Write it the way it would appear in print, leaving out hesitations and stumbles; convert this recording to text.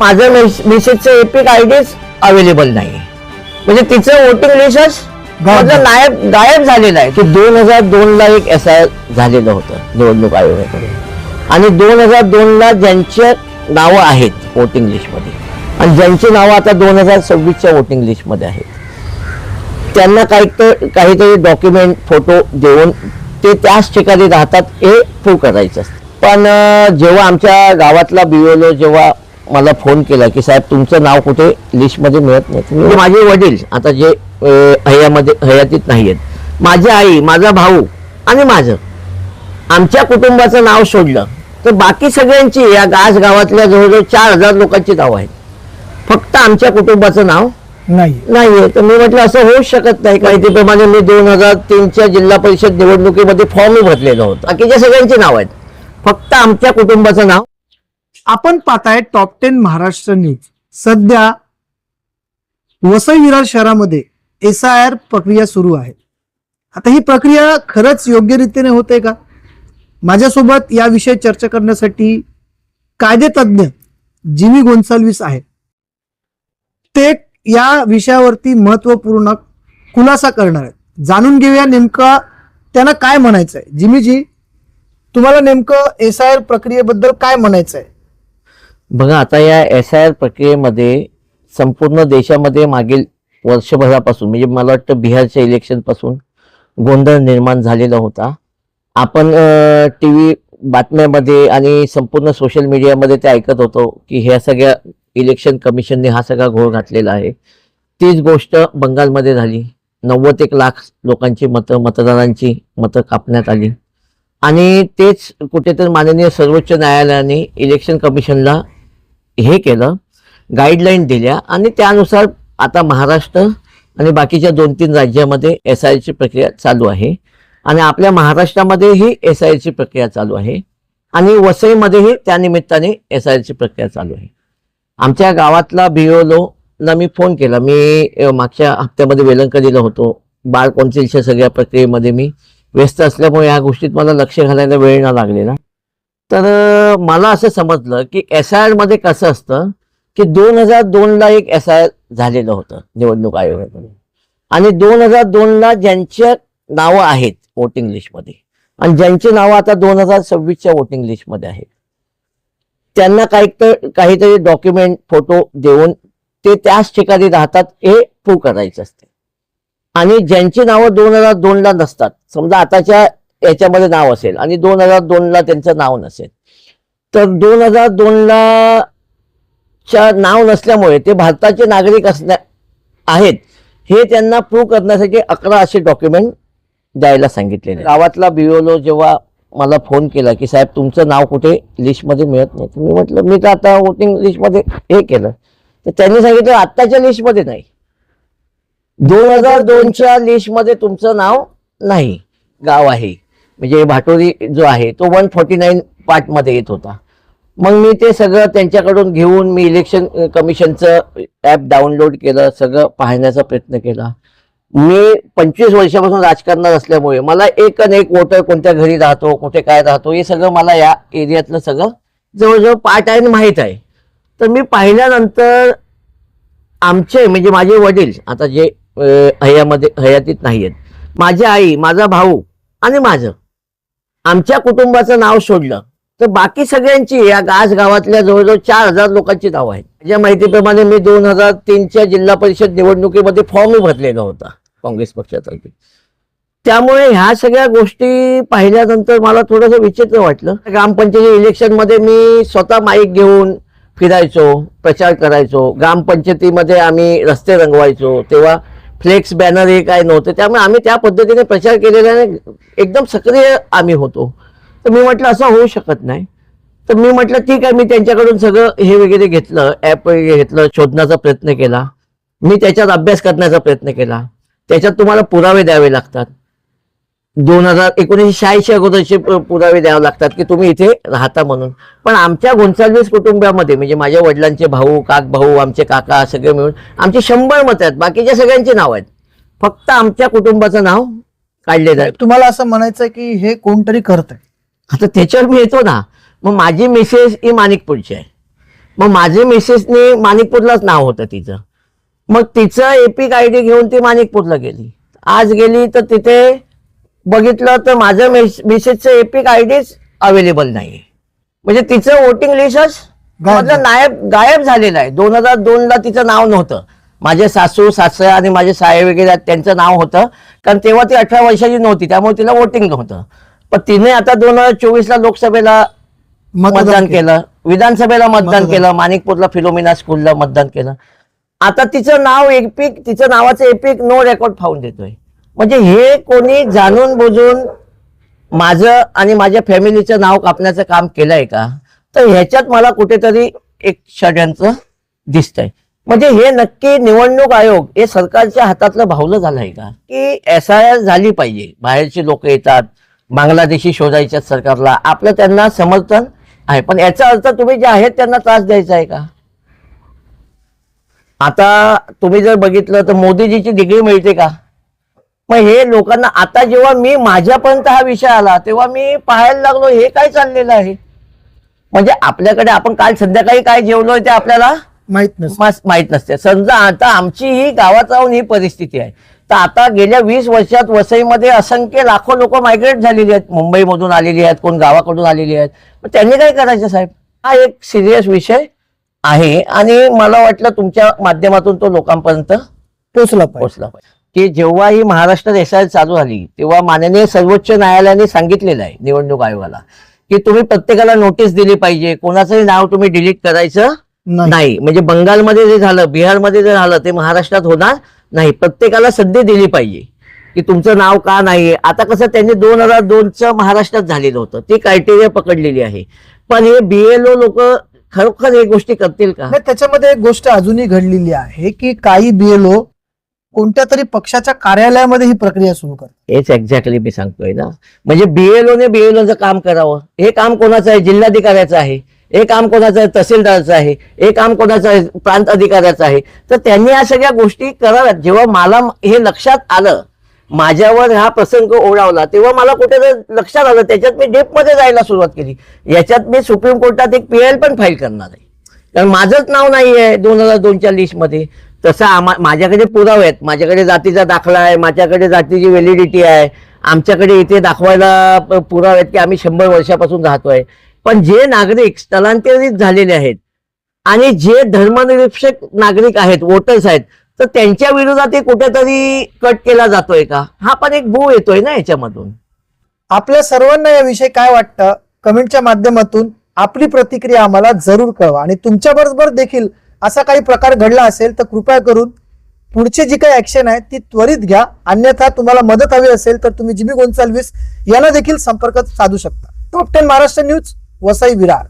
माझं मेसेजचं epic आयडीच available नाही, म्हणजे तिचं वोटिंग लिस्टच गायब झालेलं आहे. की 2002 ला एक SIR झालेलं होतं निवडणूक आयोगाकडून, आणि 2002 ला ज्यांचे नावं आहेत वोटिंग लिस्टमध्ये आणि ज्यांची नावं आता 2026च्या वोटिंग लिस्टमध्ये आहेत, त्यांना काहीतरी डॉक्युमेंट फोटो देऊन ते त्याच ठिकाणी राहतात हे प्रूव्ह करायचं असतं. पण जेव्हा आमच्या गावातला BLO जेव्हा मला फोन केला की साहेब तुमचं नाव कुठे लिस्टमध्ये मिळत नाही, म्हणजे माझे वडील आता जे हयातीत नाही आहेत, माझी आई, माझा भाऊ आणि माझं, आमच्या कुटुंबाचं नाव सोडलं तर बाकी सगळ्यांची या गावातल्या जवळजवळ 4000 लोकांची नावं आहेत, फक्त आमच्या कुटुंबाचं नाव नाहीये. तर मी म्हटलं असं होऊच शकत नाही. माहितीप्रमाणे मी 2003च्या जिल्हा परिषद निवडणुकीमध्ये फॉर्मही भरलेलं होतं, बाकीच्या सगळ्यांची नाव आहेत, फक्त आमच्या कुटुंबाचं नाव. आपण पाहताय टॉप 10 महाराष्ट्र न्यूज. सध्या वसई विरार शहरामध्ये SIR प्रक्रिया सुरू आहे. आता ही प्रक्रिया खरंच योग्य रीतीने होते का? माझ्यासोबत याविषयी चर्चा करण्यासाठी कायदेतज्ञ जिमी गोन्साल्विस आहेत. ते या विषयावरती महत्वपूर्ण खुलासा करणार आहेत. जाणून घेऊया नेमका त्यांना काय म्हणायचं आहे. जिमीजी, तुम्हाला नेमकं SIR प्रक्रियेबद्दल काय म्हणायचं आहे? बघा, आता या SIR प्रक्रियेमध्ये संपूर्ण देशामध्ये मागील वर्षभरापासून, म्हणजे मला वाटतं बिहारच्या इलेक्शन पासून गोंधळ निर्माण झालेला होता. आपण TV बातम्यामध्ये आणि संपूर्ण सोशल मीडियामध्ये ते ऐकत होतो की ह्या सगळ्या इलेक्शन कमिशनने हा सगळा घोळ घातलेला आहे. तीच गोष्ट बंगालमध्ये झाली. 91 लाख लोकांची मतदारांची मतं कापण्यात आली, आणि तेच कुठेतरी माननीय सर्वोच्च न्यायालयाने इलेक्शन कमिशनला हे केलं, गाईडलाईन दिल्या, आणि त्यानुसार आता महाराष्ट्र आणि बाकीच्या 2-3 राज्यामध्ये SIR ची प्रक्रिया चालू आहे, आणि आपल्या महाराष्ट्रामध्ये ही SIR ची प्रक्रिया चालू आहे, आणि वसईमध्येही त्या निमित्ताने SIR ची प्रक्रिया चालू आहे. आमच्या गावातला BLO ला मी फोन केला. मी मागच्या हप्त्यामध्ये वेलंकलीला होतो. बार कौन्सिलच्या सगळ्या प्रक्रियेमध्ये मी व्यस्त असल्यामुळे या गोष्टीत मला लक्ष घालायला वेळ न लागलेला. तर मला असं समजलं की SIR मध्ये कसं असतं की 2002 ला एक SIR झालेलं होतं निवडणूक आयोगाकडून, आणि 2002 ला ज्यांच्या नावं आहेत वोटिंग लिस्टमध्ये आणि ज्यांची नावं आता 2026च्या वोटिंग लिस्टमध्ये आहेत, त्यांना काहीतरी डॉक्युमेंट फोटो देऊन ते त्याच ठिकाणी राहतात हे प्रूव्ह करायचं असते. आणि ज्यांची नावं 2002 ला नसतात, समजा आताच्या याच्यामध्ये नाव असेल आणि 2002 ला त्यांचं नाव नसेल, तर 2002 ला च्या नाव नसल्यामुळे ते भारताचे नागरिक आहेत हे त्यांना प्रूव्ह करण्यासाठी 11 असे डॉक्युमेंट द्यायला सांगितलेले. गावातला BLO जेव्हा मला फोन केला की साहेब तुमचं नाव कुठे लिस्टमध्ये मिळत नाही, मी म्हटलं मी तर आता वोटिंग लिस्टमध्ये हे केलं. तर त्यांनी सांगितलं आत्ताच्या लिस्टमध्ये नाही, 2002च्या लिस्टमध्ये तुमचं नाव नाही. गाव आहे म्हणजे भाटोरी जो आहे तो 149 पार्टमध्ये येत होता. मग मी ते सगळं त्यांच्याकडून घेऊन मी इलेक्शन कमिशनचं ॲप डाउनलोड केलं, सगळं पाहण्याचा प्रयत्न केला. मी 25 वर्षापासून राजकारणात असल्यामुळे मला एक वोटर कोणत्या घरी राहतो, कुठे काय राहतो, हे सगळं मला या एरियातलं सगळं जवळजवळ पार्ट आहे माहीत आहे. तर मी पाहिल्यानंतर आमचे म्हणजे माझे वडील आता जे हयातीत नाही आहेत, माझी आई, माझा भाऊ आणि माझं, आमच्या कुटुंबाचं नाव सोडलं तर बाकी सगळ्यांची या गावातल्या जवळजवळ 4000 लोकांची नावं आहेत. माझ्या माहितीप्रमाणे मी 2003च्या जिल्हा परिषद निवडणुकीमध्ये फॉर्मही भरलेला होता काँग्रेस पक्षातर्फे. त्यामुळे ह्या सगळ्या गोष्टी पाहिल्यानंतर मला थोडंसं विचित्र वाटलं. ग्रामपंचायत इलेक्शनमध्ये मी स्वतः माईक घेऊन फिरायचो, प्रचार करायचो. ग्रामपंचायतीमध्ये आम्ही रस्ते रंगवायचो, तेव्हा फ्लेक्स बॅनर हे काय नव्हते, त्यामुळे आम्ही त्या पद्धतीने प्रचार केलेल्याने एकदम सक्रिय आम्ही होतो. तर मी म्हटलं असं होऊ शकत नाही. तर मी म्हटलं ठीक आहे, मी त्यांच्याकडून सगळं हे वगैरे घेतलं, ॲप वगैरे घेतलं, शोधण्याचा प्रयत्न केला, मी त्याच्यात अभ्यास करण्याचा प्रयत्न केला. त्याच्यात तुम्हाला पुरावे द्यावे लागतात. 1986 अगोदरचे पुरावे द्यावे लागतात की तुम्ही इथे राहता म्हणून. पण आमच्या गोन्साल्विस कुटुंबामध्ये म्हणजे माझ्या वडिलांचे भाऊ, भाऊ, आमचे काका सगळे मिळून आमचे 100 मतं आहेत, बाकीच्या सगळ्यांची नाव आहेत, फक्त आमच्या कुटुंबाचं नाव काढले जाईल. तुम्हाला असं म्हणायचं की हे कोणतरी करत आहे. आता त्याच्यावर मी येतो ना. मग माझी मिसेस ही माणिकपूरची आहे, मग माझे मिसेसने माणिकपूरलाच नाव होतं तिचं, मग तिचं एपिक आय डी घेऊन ती माणिकपूरला गेली. आज गेली तर तिथे बघितलं तर माझं मिसेसचं एपिक आय डीच अवेलेबल नाहीये. म्हणजे तिचं वोटिंग लिस्टच गायब झालेलं आहे. 2002ला तिचं नाव नव्हतं. माझे सासू सासरा आणि माझे साहेब वगैरे आहेत, त्यांचं नाव होतं, कारण तेव्हा ती 18 वर्षाची नव्हती, त्यामुळे तिला वोटिंग नव्हतं. पण तिने आता 2024ला लोकसभेला मतदान केलं, विधानसभेला मतदान केलं, माणिकपूरला फिलोमिना स्कूलला मतदान केलं. आता तिचं नाव एपिक, तिचं नावाचं एपिक नो रेकॉर्ड फाउंड देतोय. म्हणजे हे कोणी जाणून बुजून माझं आणि माझ्या फॅमिलीचं नाव कापण्याचं काम केलंय का? तर ह्याच्यात मला कुठेतरी एक षड्यंत्र दिसतंय. म्हणजे हे नक्की निवडणूक आयोग हे सरकारच्या हातातलं भावलं झालंय का, की SIR झाली पाहिजे, बाहेरची लोक येतात, बांगलादेशी शोधायच्यात सरकारला, आपलं त्यांना समर्थन आहे, पण याचा अर्थ तुम्ही जे आहेत त्यांना त्रास द्यायचा आहे का? आता तुम्ही जर बघितलं तर मोदीजीची डिग्री मिळते का? मग हे लोकांना आता जेव्हा मी माझ्यापर्यंत हा विषय आला तेव्हा मी पाहायला लागलो हे काय चाललेलं आहे. म्हणजे आपल्याकडे आपण काल संध्याकाळी काय जेवलोय ते आपल्याला माहित नसते. समजा आता आमची ही गावात राहून ही परिस्थिती आहे, तर आता गेल्या 20 वर्षात वसईमध्ये असंख्य लाखो लोक मायग्रेट झालेली आहेत, मुंबईमधून आलेली आहेत, कोण गावाकडून आलेली आहेत. मग त्यांनी काय करायचं साहेब? हा एक सिरियस विषय आहे आणि मला वाटलं तुमच्या माध्यमातून तो लोकांपर्यंत पोहोचला पाहिजे. की जेव्हा ही महाराष्ट्र SIR चालू झाली तेव्हा माननीय सर्वोच्च न्यायालयाने सांगितलेलं आहे निवडणूक आयोगाला की तुम्ही प्रत्येकाला नोटीस दिली पाहिजे, कोणाचंही नाव तुम्ही डिलीट करायचं नाही. म्हणजे बंगालमध्ये जे झालं, बिहारमध्ये जे झालं ते महाराष्ट्रात होणार नाही. प्रत्येकाला संधी दिली पाहिजे की तुमचं नाव का नाहीये. आता कसं त्यांनी 2002चं महाराष्ट्रात झालेलं होतं, ती क्रायटेरिया पकडलेली आहे. पण हे BLO लोक खरोखर हे गोष्टी करतील का? त्याच्यामध्ये एक गोष्ट अजूनही घडलेली आहे की काही BLO कोणत्या तरी पक्षाच्या कार्यालयामध्ये ही प्रक्रिया सुरू करतात. हेच एक्झॅक्टली मी सांगतोय ना. म्हणजे BLOने BLOचं काम करावं, हे काम कोणाचं आहे? जिल्हाधिकाऱ्याचं आहे. हे काम कोणाचं आहे? तहसीलदारचं आहे. हे काम कोणाचं आहे? प्रांत अधिकाऱ्याचं आहे. तर त्यांनी या सगळ्या गोष्टी कराव्यात. जेव्हा मला हे लक्षात आलं, माझ्यावर हा प्रसंग ओढावला, तेव्हा मला कुठेतरी लक्षात आलं, त्याच्यात मी डेपमध्ये जायला सुरुवात केली. याच्यात मी सुप्रीम कोर्टात एक PIL पण फाईल करणार आहे, कारण माझंच नाव नाही आहे 2002च्या लिस्टमध्ये. तसं माझ्याकडे पुरावे आहेत, माझ्याकडे जातीचा दाखला आहे, माझ्याकडे जातीची व्हॅलिडिटी आहे, आमच्याकडे इथे दाखवायला पुरावे आहेत की आम्ही 100 वर्षापासून राहतोय. पण जे नागरिक स्थलांतरित झालेले आहेत आणि जे धर्मनिरपेक्ष नागरिक आहेत, वोटर्स आहेत, तर त्यांच्या विरोधात कुठेतरी कट केला जातोय का? हा पण एक भू येतोय ना याच्यामधून. आपल्या सर्वांना याविषयी काय वाटतं कमेंटच्या माध्यमातून आपली प्रतिक्रिया आम्हाला जरूर कळवा. आणि तुमच्या बरोबर देखील असा काही प्रकार घडला असेल तर कृपया करून पुढची जी काही ऍक्शन आहे ती त्वरित घ्या. अन्यथा तुम्हाला मदत हवी असेल तर तुम्ही जिमी गोंसाल्विस यांना देखील संपर्क साधू शकता. Top 10 Maharashtra news, Vasai Virar.